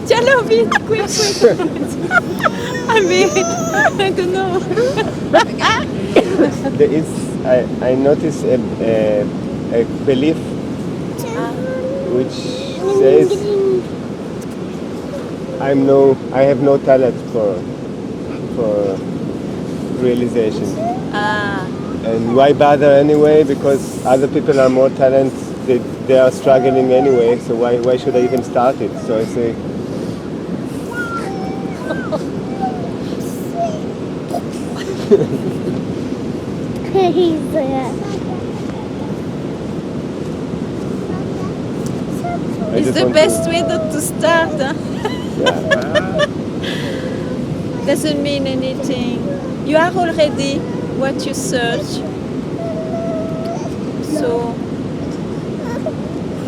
Tiens-le vite, quick. I mean, I don't know. There is, I notice a belief which says I have no talent for realization. And why bother anyway? Because other people are more talented. They are struggling anyway. So why should I even start it? So I say. It's the best way not to start. Huh? Yeah. Doesn't mean anything. You are already what you search. So,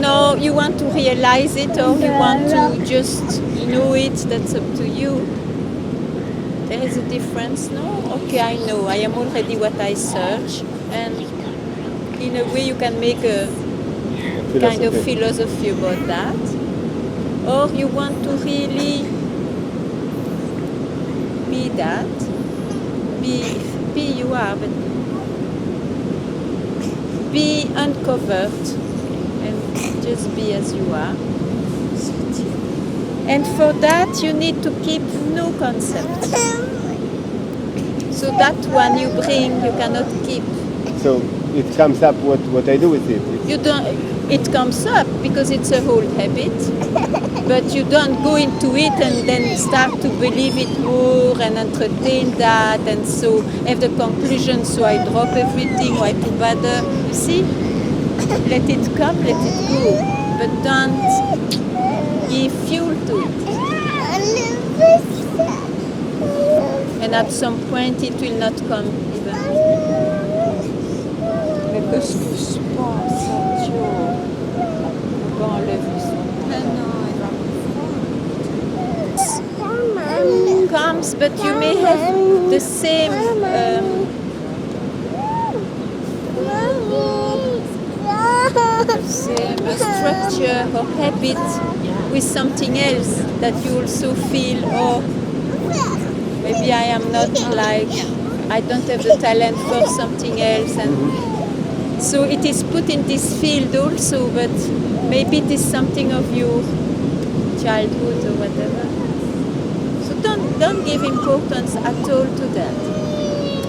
no, you want to realize it or you want to just know it, that's up to you. There is a difference, no? Okay, I know, I am already what I search, and in a way you can make a kind of philosophy about that. Or you want to really be that, be you are, but be uncovered and just be as you are. And for that you need to keep no concept. So that one you bring, you cannot keep. So it comes up what I do with it. You don't. It comes up because it's a whole habit, but you don't go into it and then start to believe it more and entertain that, and so have the conclusion. So I drop everything, or I put bother. You see, let it come, let it go, but don't give fuel to it. And at some point it will not come even. Mais qu'est-ce que je pense, Dieu? On va enlever son. Comes, but you may have the same structure or habit with something else that you also feel, oh, maybe I am not like, I don't have the talent for something else, and so it is put in this field also, but maybe it is something of your childhood or whatever. So don't give importance at all to that.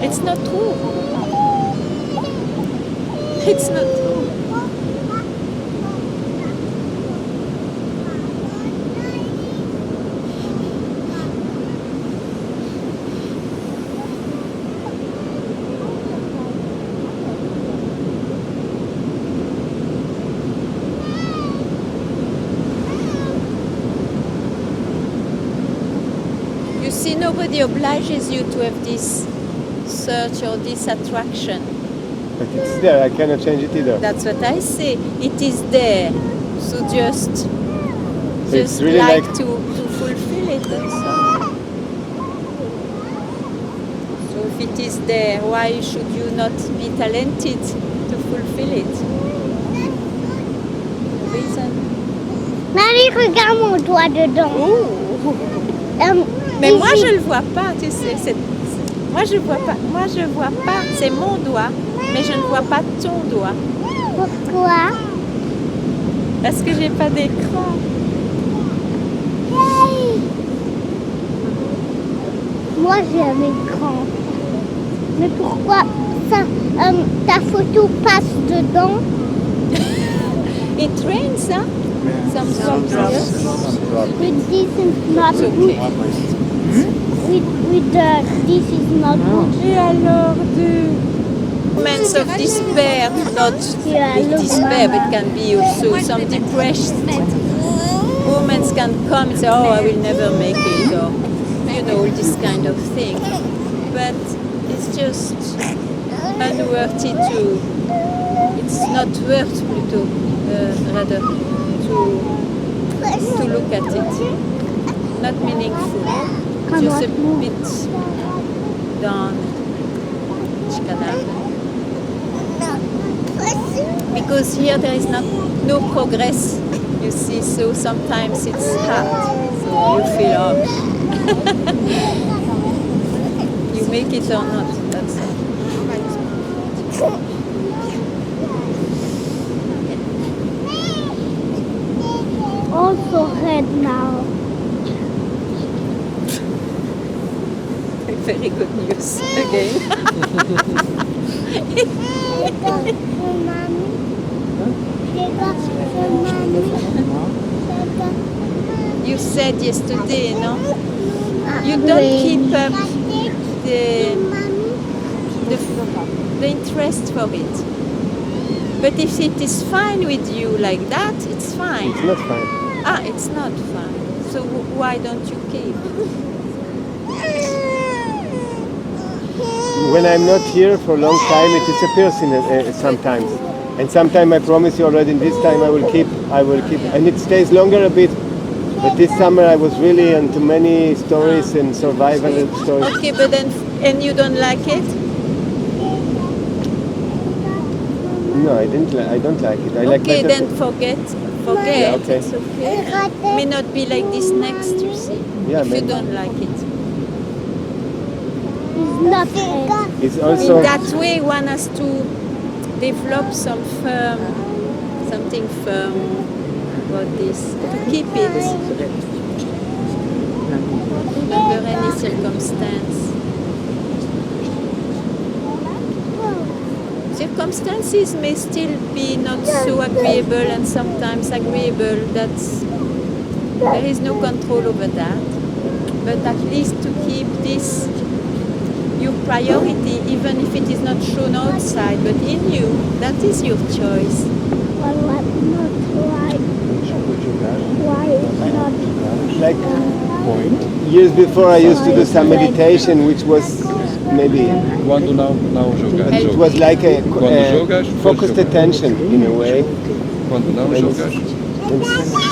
It's not true. It's not true. You see, nobody obliges you to have this search or this attraction. But it's there, I cannot change it either. That's what I say. It is there. So just really like like to fulfill it, and so. So if it is there, why should you not be talented to fulfill it? Reason. Marie, regarde mon doigt dedans. Mais moi je le vois pas, tu sais. Moi je vois pas. Moi je vois pas. C'est mon doigt, mais je ne vois pas ton doigt. Pourquoi? Parce que j'ai pas d'écran. Moi j'ai un écran. Mais pourquoi ça, ta photo passe dedans? It rains, huh? Some drops. With this is not It's good. okay. With this is not good. Et alors moments of despair, not with despair, but can be also some depressed moments can come and say, oh, I will never make it, or this kind of thing. But it's just unworthy it's not worth plutôt, rather, to look at it. Not meaningful, just a bit down each canal. because here there is no progress, you see, so sometimes it's hard. So you feel, oh, you make it or not, that's all. Also red now. Very good news again. You said yesterday, no? You don't keep up the interest for it. But if it is fine with you like that, it's fine. It's not fine. Ah, it's not fine. So why don't you keep? When I'm not here for a long time, it disappears sometimes. And sometimes I promise you already, this time I will keep, and it stays longer a bit. But this summer I was really into many stories and survival stories. Okay, but then, and you don't like it? No, I don't like it. I like Okay, better then forget. Yeah, okay. It's okay. May not be like this next, you see. Yeah, if you maybe. don't like it. Not It's In also that way, one has to develop something firm about this, to keep it under any circumstance. Circumstances may still be not so agreeable and sometimes agreeable. There is no control over that. But at least to keep this your priority, even if it is not shown outside, but in you, that is your choice. Why not? like years before I used to do some meditation, which was maybe Quando não jogas. it was like a Quando jogas, focused jogar. attention in a way. Quando não jogas.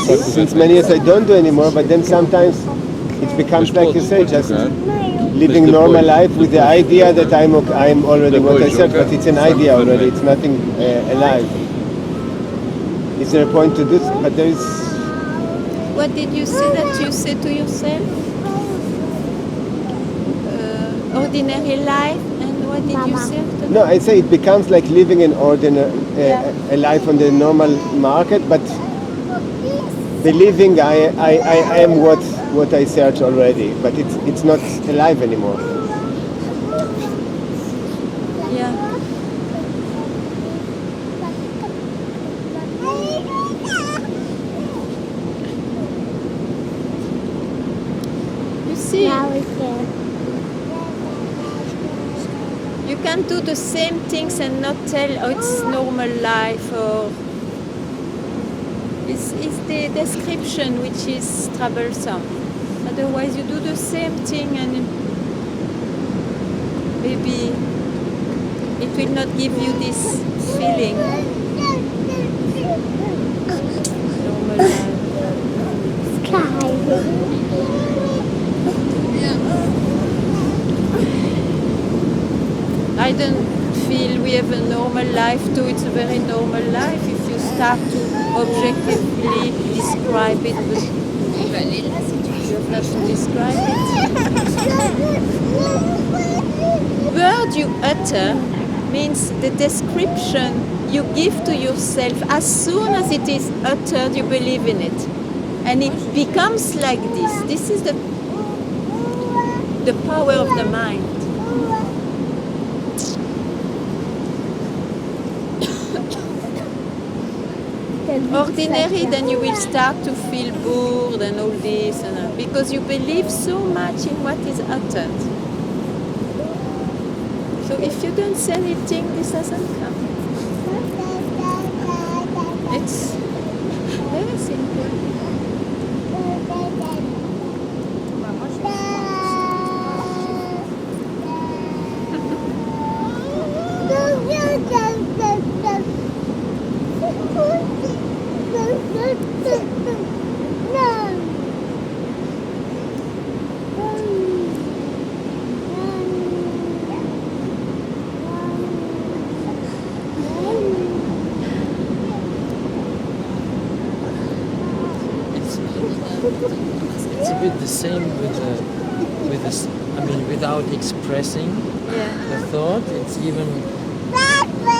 And since many years I don't do anymore, but then sometimes it becomes like you say, just living normal life with the idea that I'm already what I said, but it's an idea already, it's nothing alive. Is there a point to this? But there is. What did you say that you say to yourself? Ordinary life, and what did you say after No, I say it becomes like living an ordinary a life on the normal market, but believing I am what I search already, but it's not alive anymore. Yeah. You see, Now we can. you can do the same things and not tell, oh, it's normal life, or it's the description which is troublesome. Otherwise, you do the same thing and maybe it will not give you this feeling. Normal life. I don't feel we have a normal life too. It's a very normal life if you start to objectively describe it, but you have not to describe it. Word you utter means the description you give to yourself. As soon as it is uttered, you believe in it. And it becomes like this. This is the power of the mind. Ordinary, then you will start to feel bored and all this, because you believe so much in what is uttered. So if you don't say anything, this doesn't come. It's very simple. same with the I mean, without expressing the thought. It's even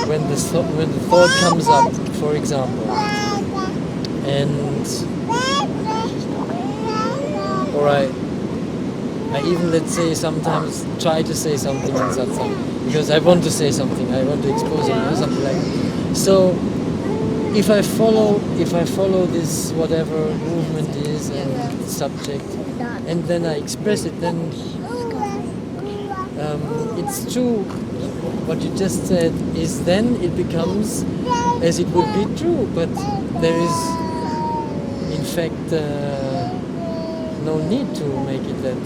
when the thought comes up, for example, and or I even, let's say, sometimes try to say something in satsang because I want to say something, I want to expose it, or something like that. So if I follow this whatever movement is and subject, and then I express it, then it's true. What you just said is then it becomes as it would be true, but there is in fact no need to make it that,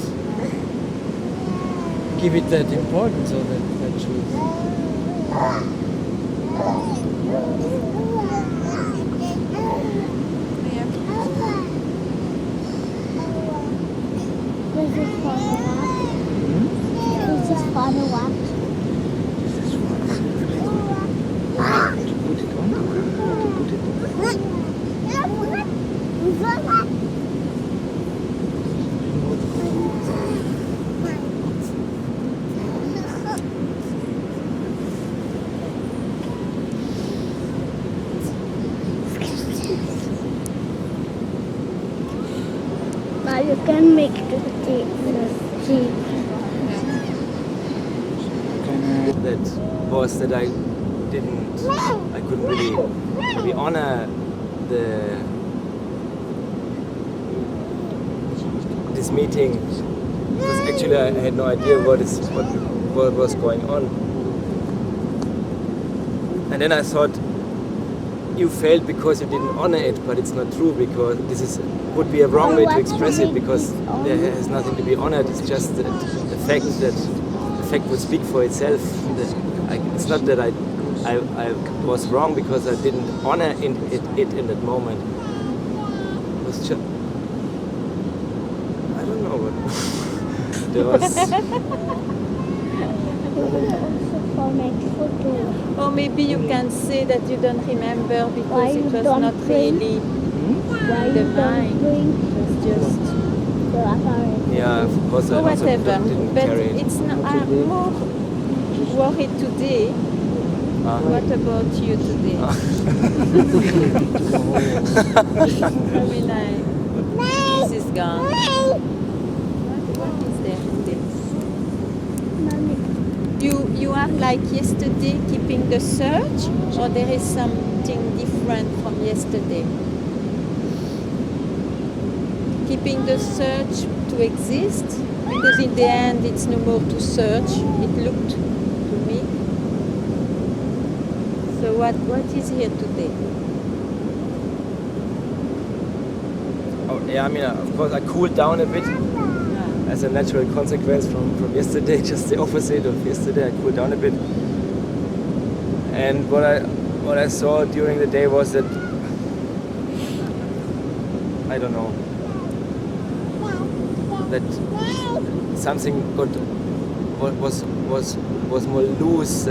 give it that importance or that truth. This is Father what? Now you can make the tea. That was that I couldn't really honor this meeting, because actually I had no idea what was going on. And then I thought, you failed because you didn't honor it, but it's not true, because this would be a wrong way to express it, because there has nothing to be honored. It's just the fact that the fact would speak for itself. It's not that I was wrong because I didn't honor it in that moment. It was just, I don't know what there was. Or maybe you can say that you don't remember because it was not really the mind. It was just Yeah, of course I or also whatever. didn't But carry it. it's not. I'm more worried today. What about you today? I mean, this is gone. What is there today? You are like yesterday keeping the search, or there is something different from yesterday? Keeping the search to exist, because in the end it's no more to search, it looked to me. So what is here today? Oh, yeah, I mean, of course I cooled down a bit. As a natural consequence from yesterday, just the opposite of yesterday, I cooled down a bit. And what I saw during the day was that, I don't know, that something was more loose,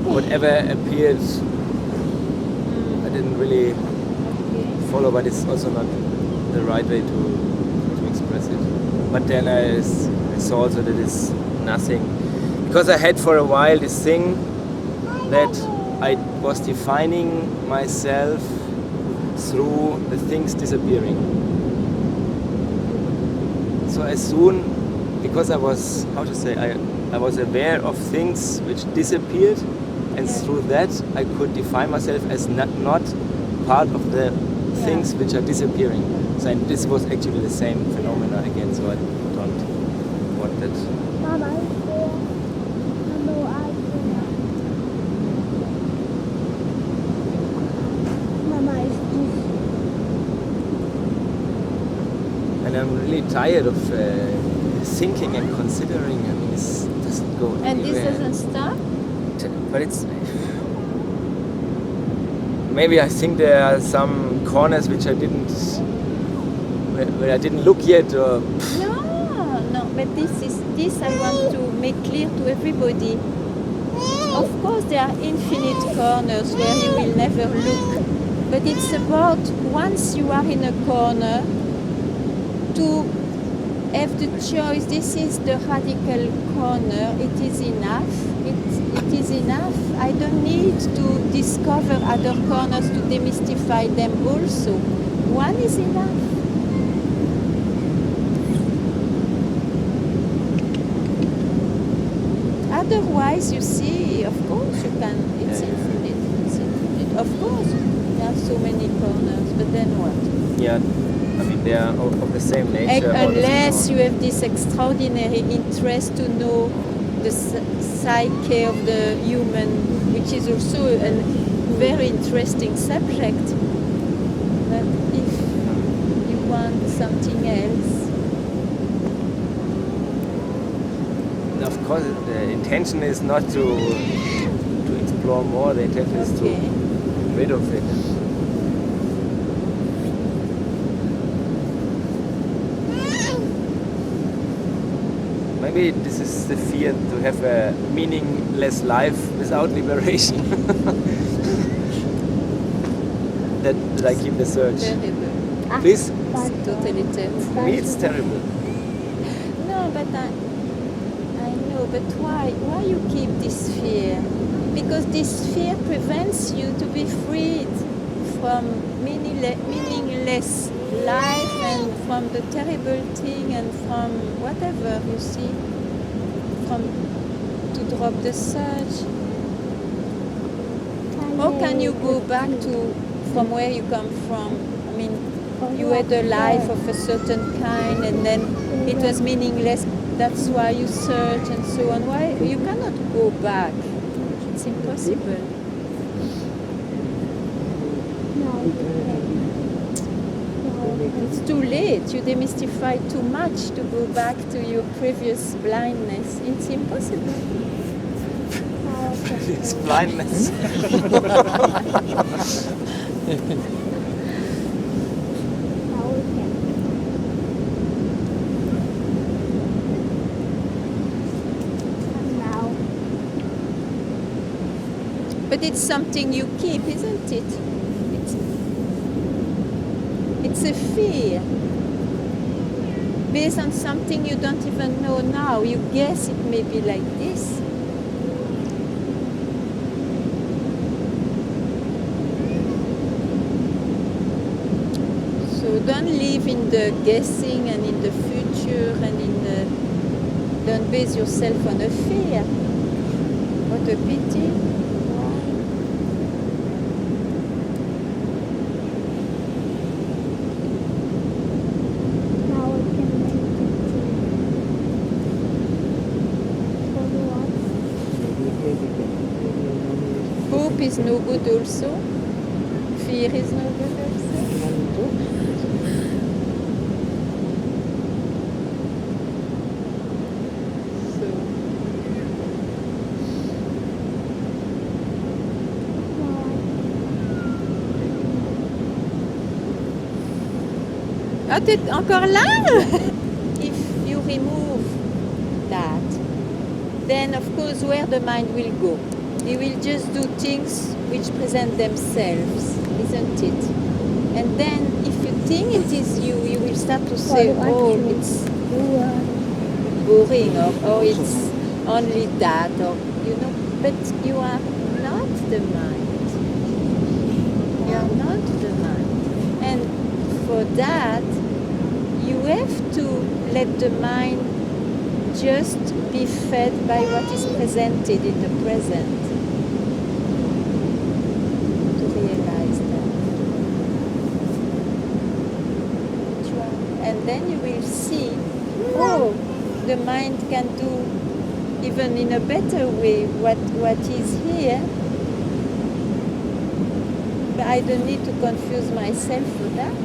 whatever appeared, I didn't really follow, but it's also not the right way to express it. But then I saw also that it's nothing, because I had for a while this thing that I was defining myself through the things disappearing. So as soon, because I was, how to say, I was aware of things which disappeared, and through that I could define myself as not part of the things which are disappearing. So, and this was actually the same phenomena again, so I don't want that. Mama is there. Hello, I'm there. Mama is there. And I'm really tired of thinking and considering. I mean, this doesn't go And anywhere. this doesn't stop? But it's... Maybe I think there are some corners which I didn't... where I didn't look yet, or... No, but this I want to make clear to everybody. Of course there are infinite corners where you will never look, but it's about once you are in a corner, to have the choice. This is the radical corner. It is enough. It is enough. I don't need to discover other corners to demystify them also. One is enough. Otherwise, you see, of course, you can. It's infinite. It's infinite. Of course, there are so many corners. But then what? Yeah, I mean they are of the same nature. Unless you have this extraordinary interest to know the psyche of the human, which is also a very interesting subject. But if you want something else, Of course, the intention is not to explore more. The intention is to get rid of it. Maybe this is the fear to have a meaningless life without liberation. that I keep the search. terrible. Please? It's totally terrible. For me it's terrible. No, but I know, but why you keep this fear? Because this fear prevents you to be freed from meaningless life and from the terrible thing and from whatever, you see, from to drop the search. How can you go back to from where you come from? I mean, you had a life of a certain kind and then it was meaningless. That's why you search and so on. Why you cannot go back? It's impossible. It's too late. You demystify too much to go back to your previous blindness. It's impossible. It's blindness. But it's something you keep, isn't it? It's a fear based on something you don't even know now. You guess it may be like this. So don't live in the guessing and in the future and don't base yourself on a fear. What a pity. Hope is no good also. Fear is no good also. Ah, t'es encore là? If you remove that, then of course where the mind will go? It will just do things which present themselves, isn't it? And then if you think it is you, you will start to say, oh, it's boring, or it's only that, or, you know, but you are not the mind. You are not the mind. And for that, you have to let the mind just be fed by what is presented in the present. To realize that. And then you will see, oh, the mind can do even in a better way what is here. But I don't need to confuse myself for that.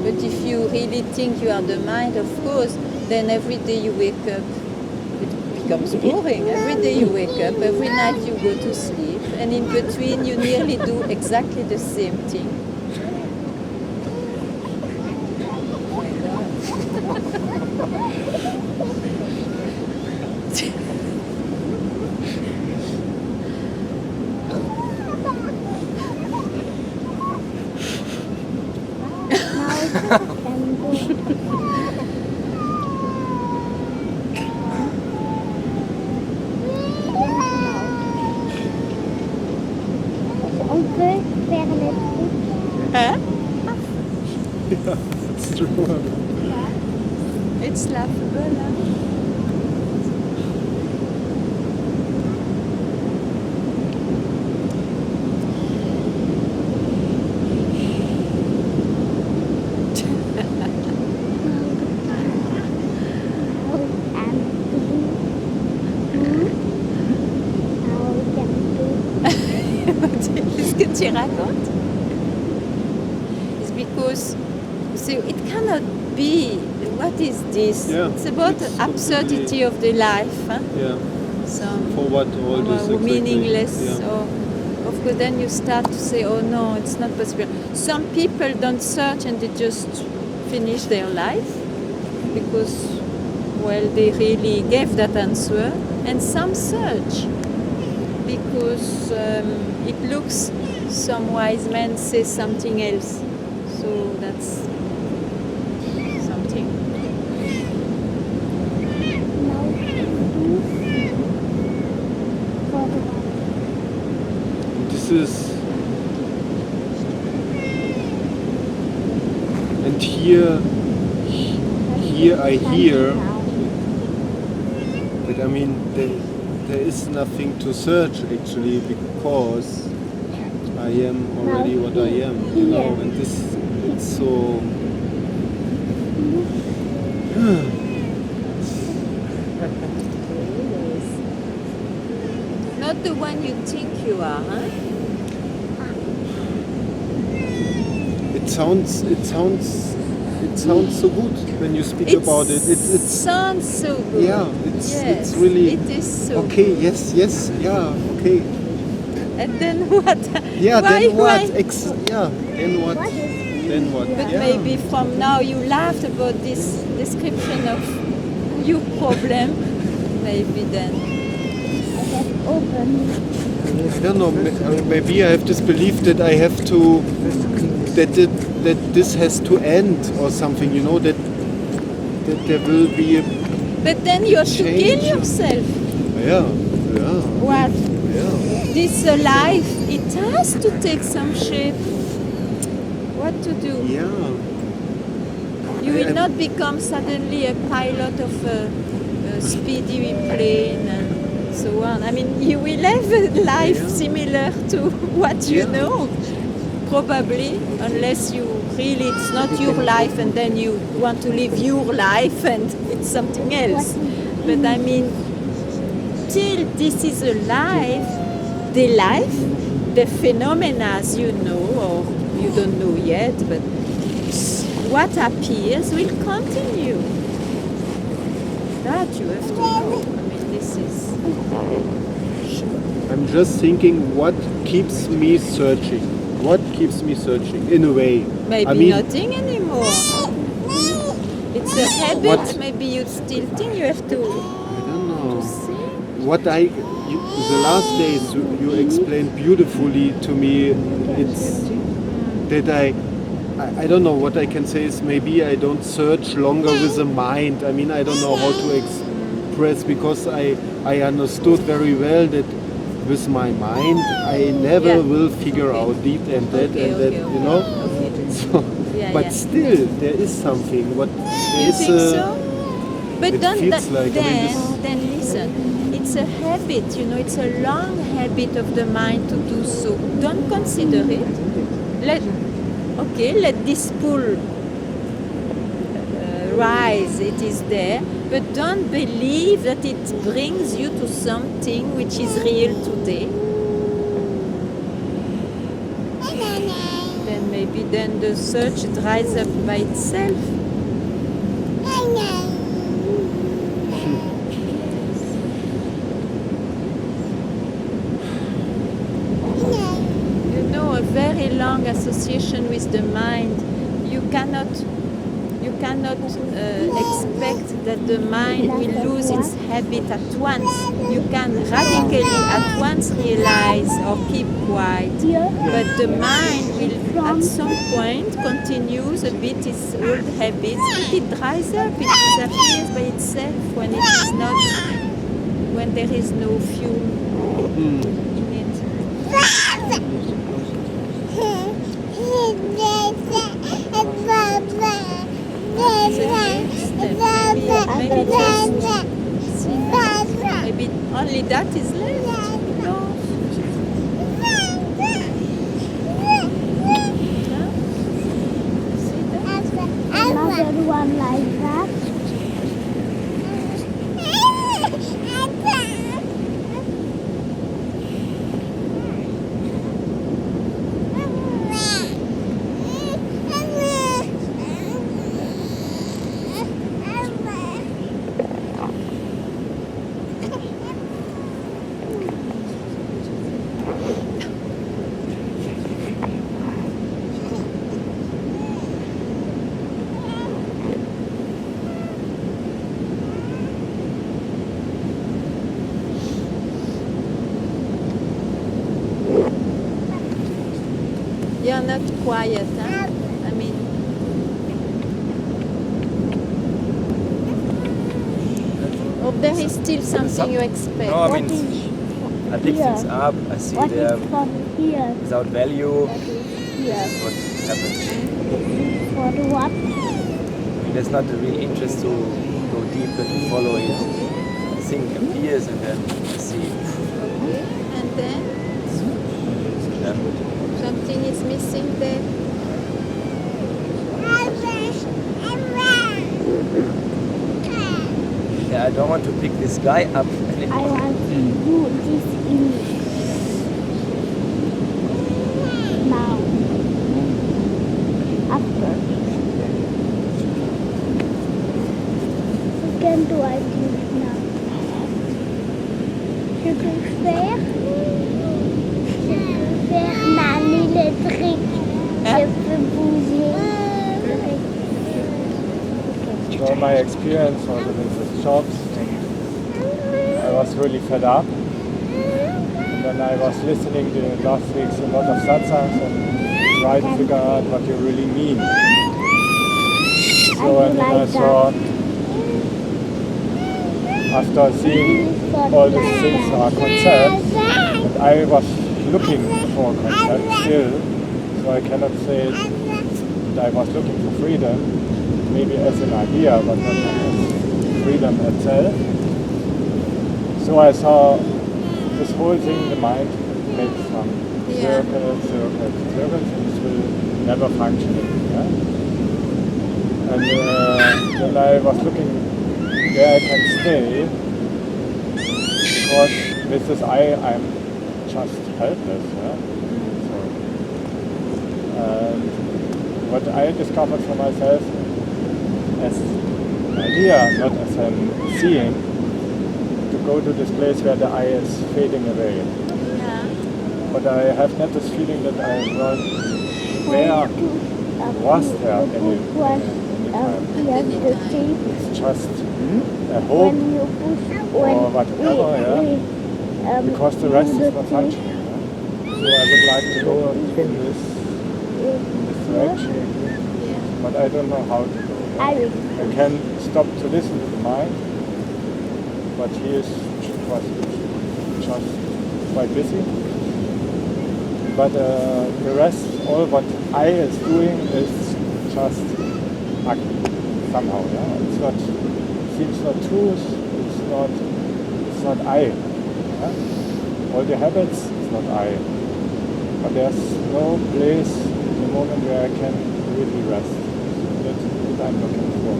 But if you really think you are the mind, of course, then every day you wake up, it becomes boring. Every day you wake up, every night you go to sleep, and in between you nearly do exactly the same thing. Oh my God. On peut faire les trucs. Huh? It's true. It's laughable, huh? Qu'est-ce que tu racontes? It's because so it cannot be. What is this? Yeah, It's about it's absurdity of the life. Huh? Yeah. Some For what all this exactly? meaningless. Yeah. Or, of course, then you start to say, "Oh no, it's not possible." Some people don't search and they just finish their life because, well, they really gave that answer. And some search because it looks some wise man says something else. So that's something. This is, and here I hear that, I mean, there is nothing to search actually, because I am already what I am, you know, and this, it's so Not the one you think you are, huh? it sounds so good when you speak about it. It's sounds so good. yeah, Yes, it's really it is so okay. good. Yes, yeah, okay. And then what? Yeah, Why- then what? why? Then what? Then what? But Yeah. maybe from now you laughed about this description of your problem. Maybe then. Open. I don't know. Maybe I have this belief that I have to, that this has to end or something. You know, that there will be a, But then you have to kill Change. yourself. yeah. What? Yeah. This life, it has to take some shape. What to do? Yeah. You will I'm- not become suddenly a pilot of a speedy plane and so on. I mean, you will have a life Yeah. similar to what you Yeah. know, probably, unless you really, it's not your life and then you want to live your life and it's something else. But I mean, till this is a life, the phenomena you know, or you don't know yet, but what appears will continue. That you have to know. I mean, this is. I'm just thinking, what keeps me searching? What keeps me searching? In a way. Maybe I mean, nothing anymore. It's a habit. What? Maybe you still think you have to I don't know. see. What the last days you explained beautifully to me. It's that I don't know what I can say is maybe I don't search longer with the mind. I mean, I don't know how to express, because I understood very well that with my mind I never Yeah. will figure out that and that Okay, and that, okay, you know. okay. So, Yeah, but yeah. still there is something. What there You is think so? But it don't, feels like, I mean, then listen. It's a habit, you know. It's a long habit of the mind to do so. Don't consider it. Let this pull rise. It is there, but don't believe that it brings you to something which is real today. Then maybe then the search dries up by itself. You know, a very long association with the mind, you cannot expect that the mind will lose its habit at once. You can radically at once realize or keep quiet, but the mind will at some point continues a bit its old habits, but it dries up, it disappears by itself when it is not, when there is no fuel in it. Maybe only that is left. No. Another one like that. You're not quiet, huh? I mean, or there is still something you expect. No, I mean, I pick things up, I see What them is from here? without value. Here. What happens? For the what? I mean, there's not a real interest to go deeper, to follow it. The thing appears and then I see. Okay, and then Yeah. something is missing there. Yeah, I don't want to pick this guy up I anymore. want to do this in now. After. What can do I do now? Je peux faire manier le truc. Je peux bouger. So my experience also with the jobs, I was really fed up. And then I was listening to last week's a lot of satsangs and trying to figure out what you really mean. So and then I saw, after seeing all these things are concepts, that I was looking for a concept still. So I cannot say that I was looking for freedom. Maybe as an idea, but not as freedom itself. So I saw this whole thing, the mind makes some circles, and this will never function. Yeah? And then I was looking where I can stay, because with this I'm just helpless. Yeah? So, what I discovered for myself, as an idea, not as a seeing, to go to this place where the I is fading away. Yeah. But I have not this feeling that I was where was there any time. It's just a hope or whatever, yeah? Because the rest is not functioning. Yeah? So I would like to go in this direction, but I don't know how to go. I can stop to listen to the mind, but he is just quite busy. But the rest, all what I is doing is just ugly somehow. Yeah? It's not, seems not truth. It's not I. Yeah? All the habits, it's not I. But there's no place in the moment where I can really rest. That I'm looking for.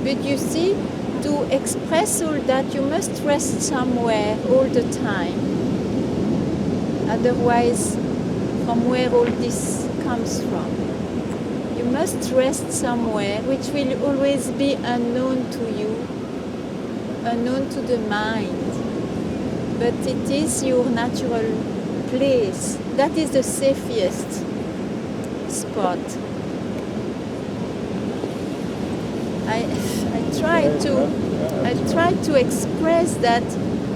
But you see, to express all that, you must rest somewhere all the time. Otherwise, from where all this comes from. You must rest somewhere which will always be unknown to you, unknown to the mind. But it is your natural place. That is the safest. spot. I try to express that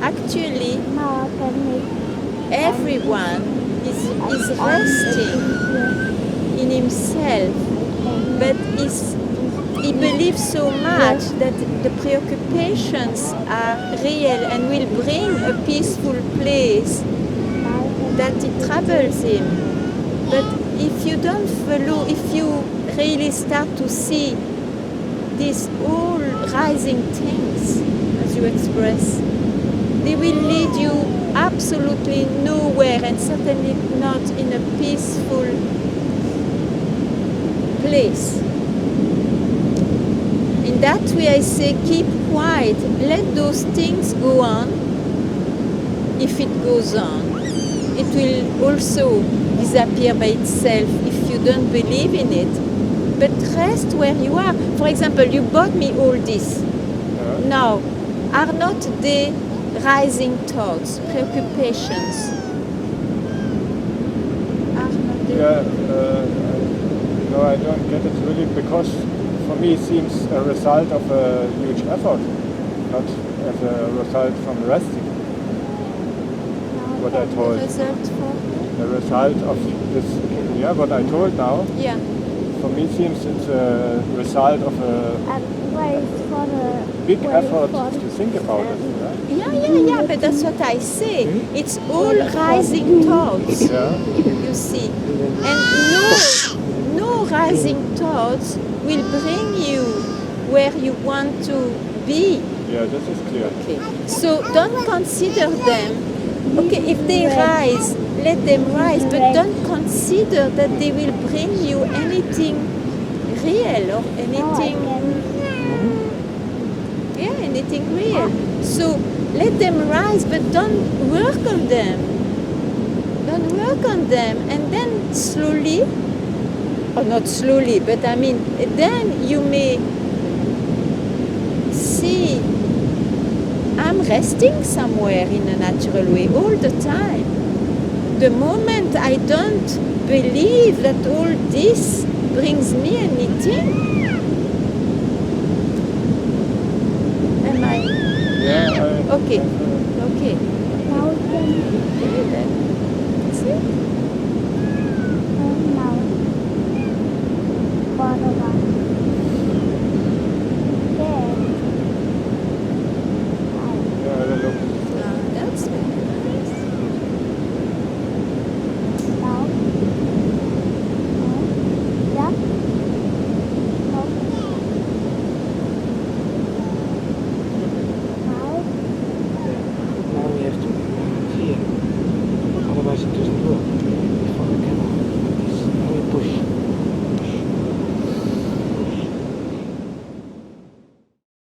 actually everyone is resting in himself, but he believes so much that the preoccupations are real and will bring a peaceful place that it troubles him. But if you don't follow, if you really start to see these all rising things, as you express, they will lead you absolutely nowhere, and certainly not in a peaceful place. In that way I say keep quiet, let those things go on. If it goes on, it will also disappear by itself if you don't believe in it. But rest where you are. For example, you bought me all this. Now, are not they rising thoughts, preoccupations? Are not they? No, I don't get it really, because for me it seems a result of a huge effort, not as a result from resting. What I told. The result of this, what I told now. Yeah. For me, it seems it's a result of a big effort to think about it. Yeah, but that's what I say. It's all rising thoughts, you see. And no rising thoughts will bring you where you want to be. Yeah, this is clear. Okay. So don't consider them. Okay, if they rise, let them rise, but don't consider that they will bring you anything real or anything, anything real. So let them rise, but don't work on them. Don't work on them, and then slowly, or not slowly, but I mean, then you may see I'm resting somewhere in a natural way all the time. The moment I don't believe that all this brings me anything, am I? Yeah. Okay. Okay. Now we can Okay then. That's it.